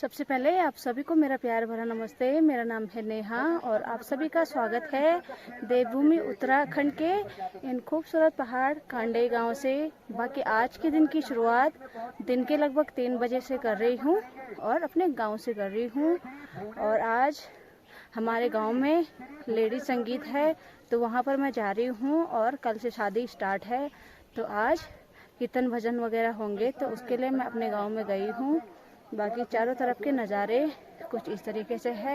सबसे पहले आप सभी को मेरा प्यार भरा नमस्ते। मेरा नाम है नेहा और आप सभी का स्वागत है देवभूमि उत्तराखंड के इन खूबसूरत पहाड़ कांडे गांव से। बाकी आज के दिन की शुरुआत दिन के लगभग 3 बजे से कर रही हूं और अपने गांव से कर रही हूं। और आज हमारे गांव में लेडी संगीत है तो वहां पर मैं जा रही हूं और कल से शादी स्टार्ट है तो आज कीर्तन भजन वगैरह होंगे तो उसके लिए मैं अपने गाँव में गई हूँ। बाकी चारों तरफ के नज़ारे कुछ इस तरीके से है।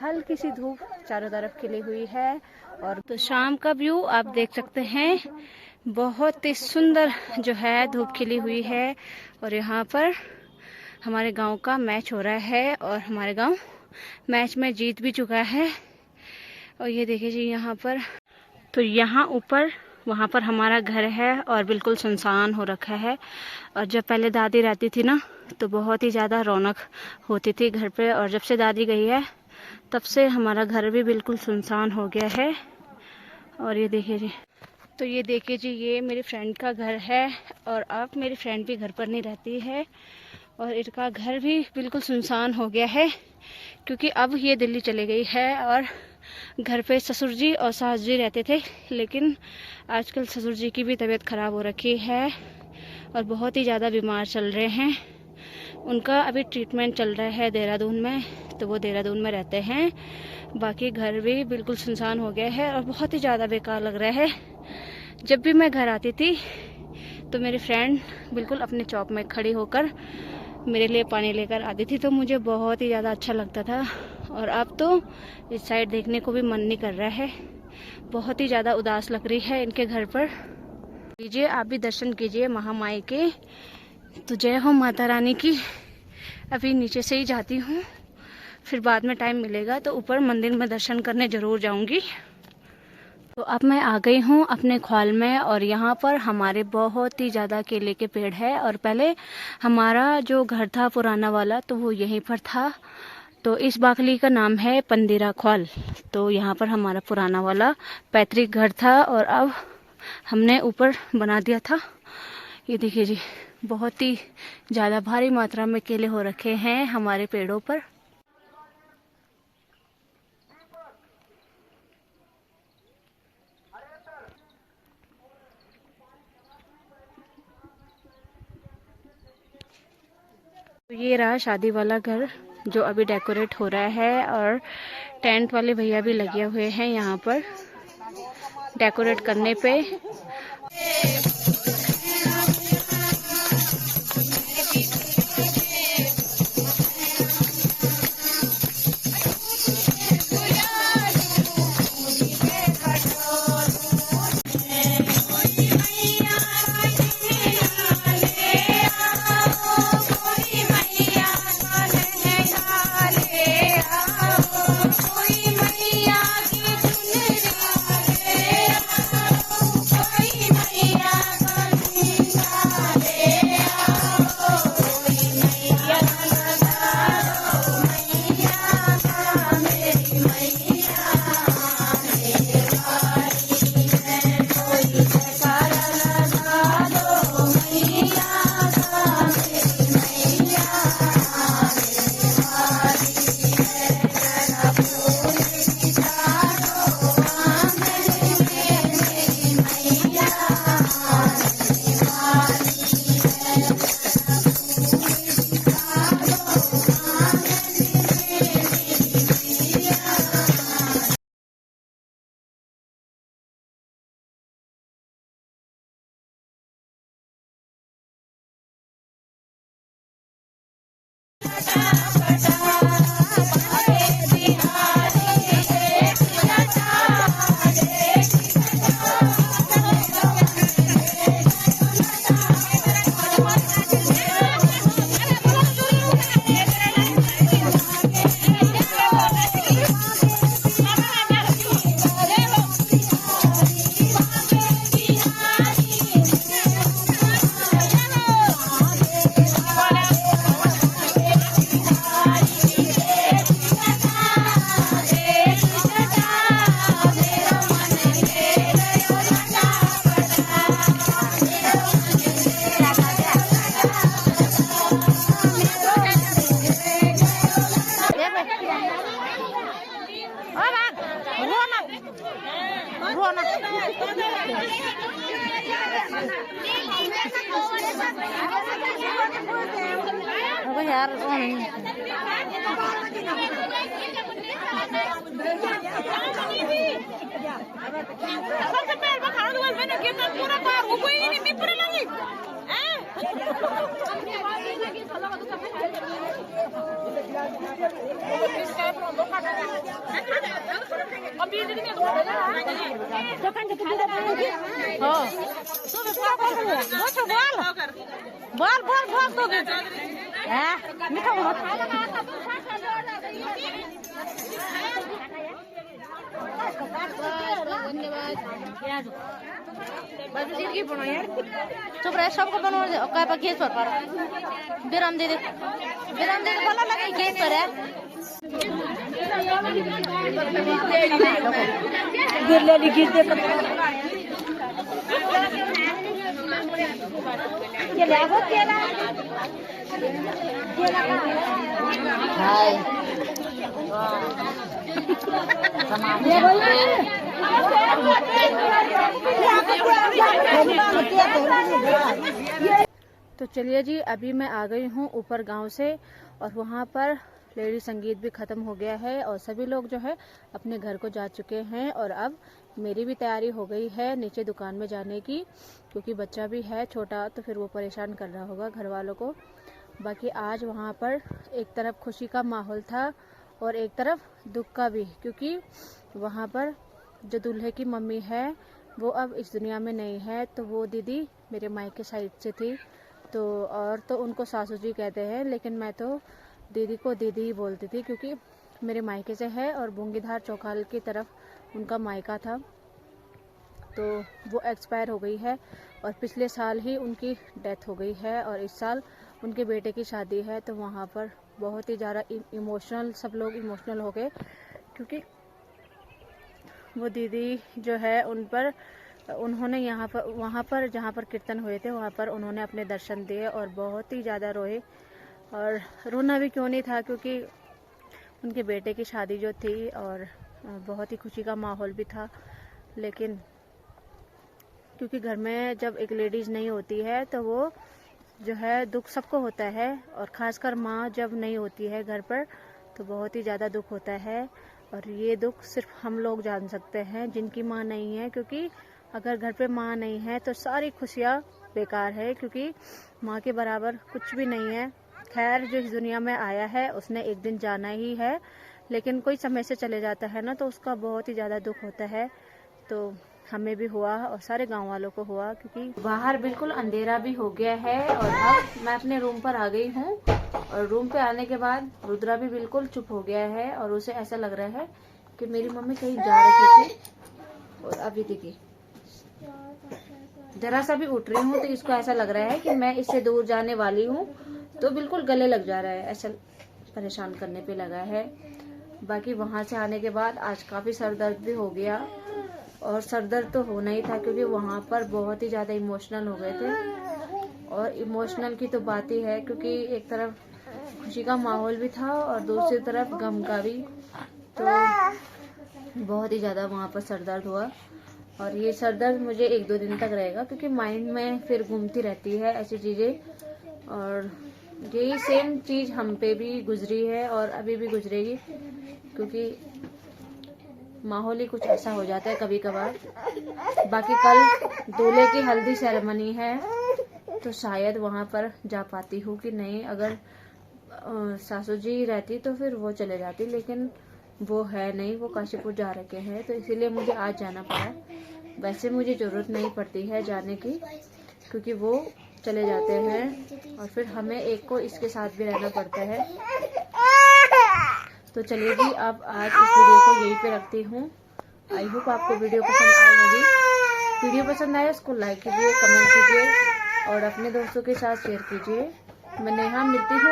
हल्की सी धूप चारों तरफ खिली हुई है और तो शाम का व्यू आप देख सकते हैं। बहुत ही सुंदर जो है धूप खिली हुई है और यहाँ पर हमारे गांव का मैच हो रहा है और हमारे गांव मैच में जीत भी चुका है। और ये देखिए जी यहाँ पर तो यहाँ ऊपर वहाँ पर हमारा घर है और बिल्कुल सुनसान हो रखा है। और जब पहले दादी रहती थी ना तो बहुत ही ज़्यादा रौनक होती थी घर पे और जब से दादी गई है तब से हमारा घर भी बिल्कुल सुनसान हो गया है। और ये देखिए जी तो ये देखिए जी ये मेरी फ्रेंड का घर है और अब मेरी फ्रेंड भी घर पर नहीं रहती है और इनका घर भी बिल्कुल सुनसान हो गया है क्योंकि अब ये दिल्ली चली गई है। और घर पे ससुर जी और सास जी रहते थे लेकिन आजकल ससुर जी की भी तबीयत ख़राब हो रखी है और बहुत ही ज़्यादा बीमार चल रहे हैं। उनका अभी ट्रीटमेंट चल रहा है देहरादून में तो वो देहरादून में रहते हैं। बाकी घर भी बिल्कुल सुनसान हो गया है और बहुत ही ज़्यादा बेकार लग रहा है। जब भी मैं घर आती थी तो मेरी फ्रेंड बिल्कुल अपने चौक में खड़ी होकर मेरे लिए पानी लेकर आती थी तो मुझे बहुत ही ज़्यादा अच्छा लगता था। और अब तो इस साइड देखने को भी मन नहीं कर रहा है। बहुत ही ज़्यादा उदास लग रही है इनके घर पर। लीजिए आप भी दर्शन कीजिए महामाई के। तो जय हो माता रानी की। अभी नीचे से ही जाती हूँ फिर बाद में टाइम मिलेगा तो ऊपर मंदिर में दर्शन करने ज़रूर जाऊँगी। तो अब मैं आ गई हूँ अपने ख्वाल में और यहाँ पर हमारे बहुत ही ज़्यादा केले के पेड़ है। और पहले हमारा जो घर था पुराना वाला तो वो यहीं पर था। तो इस बागली का नाम है पंदिरा ख्वाल। तो यहाँ पर हमारा पुराना वाला पैतृक घर था और अब हमने ऊपर बना दिया था। ये देखिए जी बहुत ही ज़्यादा भारी मात्रा में केले हो रखे हैं हमारे पेड़ों पर। तो ये रहा शादी वाला घर जो अभी डेकोरेट हो रहा है और टेंट वाले भैया भी लगे हुए हैं यहाँ पर डेकोरेट करने पे। Yeah. यार बोल बोल बोल तो मीठा बहुत चुप रहे सबको बनाओ कह पर गैस पर विराम दे भला लगे गैस पर है गिर दे ये लागो केला हाय तो चलिए जी, अभी मैं आ गई हूँ ऊपर गांव से और वहाँ पर लेडी संगीत भी ख़त्म हो गया है और सभी लोग जो है अपने घर को जा चुके हैं और अब मेरी भी तैयारी हो गई है नीचे दुकान में जाने की, क्योंकि बच्चा भी है छोटा तो फिर वो परेशान कर रहा होगा घर वालों को। बाकी आज वहाँ पर एक तरफ खुशी का माहौल था और एक तरफ दुख का भी, क्योंकि वहाँ पर जो दूल्हे की मम्मी है वो अब इस दुनिया में नहीं है। तो वो दीदी मेरे मायके साइड से थी, तो और तो उनको सासू जी कहते हैं, लेकिन मैं तो दीदी को दीदी ही बोलती थी क्योंकि मेरे मायके से है और बुंगीधार चौखाल की तरफ उनका मायका था। तो वो एक्सपायर हो गई है और पिछले साल ही उनकी डेथ हो गई है और इस साल उनके बेटे की शादी है। तो वहाँ पर बहुत ही ज़्यादा इमोशनल, सब लोग इमोशनल हो गए, क्योंकि वो दीदी जो है उन्होंने यहाँ पर वहाँ पर जहाँ पर कीर्तन हुए थे वहाँ पर उन्होंने अपने दर्शन दिए और बहुत ही ज़्यादा रोए। और रोना भी क्यों नहीं था, क्योंकि उनके बेटे की शादी जो थी और बहुत ही खुशी का माहौल भी था। लेकिन क्योंकि घर में जब एक लेडीज़ नहीं होती है तो वो जो है दुख सबको होता है, और ख़ासकर माँ जब नहीं होती है घर पर तो बहुत ही ज़्यादा दुख होता है। और ये दुख सिर्फ हम लोग जान सकते हैं जिनकी माँ नहीं है, क्योंकि अगर घर पे माँ नहीं है तो सारी खुशियाँ बेकार है, क्योंकि माँ के बराबर कुछ भी नहीं है। खैर, जो इस दुनिया में आया है उसने एक दिन जाना ही है, लेकिन कोई समय से चले जाता है ना तो उसका बहुत ही ज़्यादा दुख होता है। तो हमें भी हुआ और सारे गांव वालों को हुआ, क्योंकि बाहर बिल्कुल अंधेरा भी हो गया है। और अब मैं अपने रूम पर आ गई हूँ और रूम पे आने के बाद रुद्रा भी बिल्कुल चुप हो गया है और उसे ऐसा लग रहा है कि मेरी मम्मी कहीं जा रही थी। और अभी देखिए जरा सा भी उठ रही हूँ तो इसको ऐसा लग रहा है कि मैं इससे दूर जाने वाली हूँ, तो बिल्कुल गले लग जा रहा है, ऐसा परेशान करने पे लगा है। बाकी वहाँ से आने के बाद आज काफ़ी सर दर्द भी हो गया, और सर दर्द तो होना ही था क्योंकि वहाँ पर बहुत ही ज़्यादा इमोशनल हो गए थे। और इमोशनल की तो बात ही है, क्योंकि एक तरफ खुशी का माहौल भी था और दूसरी तरफ गम का भी, तो बहुत ही ज़्यादा वहाँ पर सर दर्द हुआ। और ये सर दर्द मुझे 1-2 दिन तक रहेगा, क्योंकि माइंड में फिर घूमती रहती है ऐसी चीज़ें। और यही सेम चीज़ हम पे भी गुजरी है और अभी भी गुजरेगी, क्योंकि माहौल ही कुछ ऐसा हो जाता है कभी कभार। बाकी कल दूल्हे की हल्दी सेरेमनी है, तो शायद वहाँ पर जा पाती हूँ कि नहीं। अगर सासू जी रहती तो फिर वो चले जाती, लेकिन वो है नहीं, वो काशीपुर जा रखे हैं, तो इसीलिए मुझे आज जाना पड़ा। वैसे मुझे ज़रूरत नहीं पड़ती है जाने की, क्योंकि वो चले जाते हैं और फिर हमें एक को इसके साथ भी रहना पड़ता है। तो चलिए जी, अब आज इस वीडियो को यहीं पे रखती हूँ। आई होप आपको वीडियो पसंद आई होगी। वीडियो पसंद आए उसको लाइक कीजिए, कमेंट कीजिए और अपने दोस्तों के साथ शेयर कीजिए। मैं नेहा मिलती हूँ